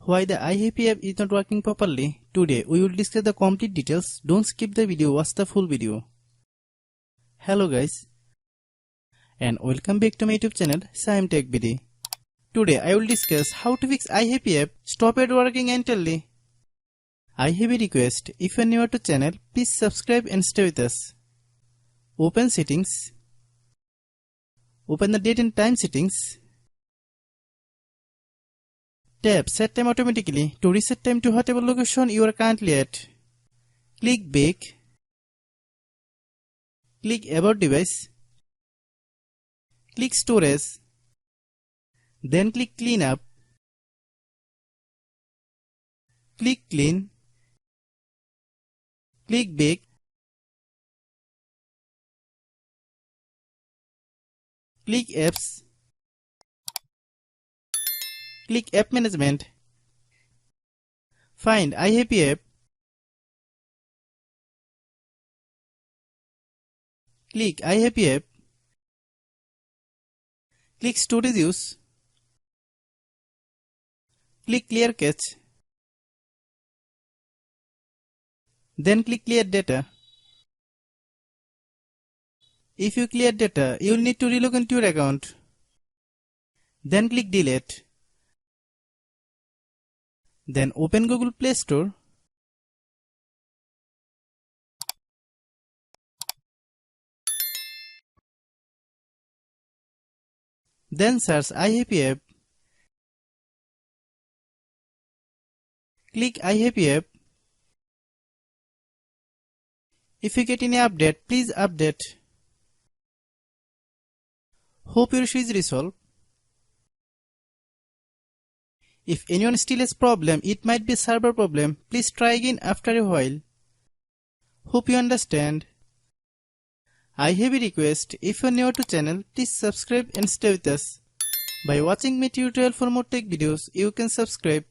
Why the iHappy app is not working properly? Today we will discuss the complete details. Don't skip the video, watch the full video. Hello guys, and welcome back to my YouTube channel Shaem Tech BD. Today I will discuss how to fix iHappy app stopped working entirely. iHappy request, if you are new to channel, please subscribe and stay with us. Open settings. Open the date and time settings. Tap set time automatically to reset time to whatever location you are currently at. Click back. Click about device. Click storage. Then click clean up. Click clean. Click back. Click apps. Click app management. Find iHappy app. Click iHappy app. Click storage use. Click clear cache. Then click clear data. If you clear data, you will need to relog into your account. Then click delete. Then open Google Play Store. Then search iHappy app. Click iHappy app. If you get any update, please update. Hope your issue is resolved. If anyone still has problem, it might be server problem. Please try again after a while. Hope you understand. iHappy request, if you are new to channel, please subscribe and stay with us. By watching my tutorial for more tech videos, you can subscribe.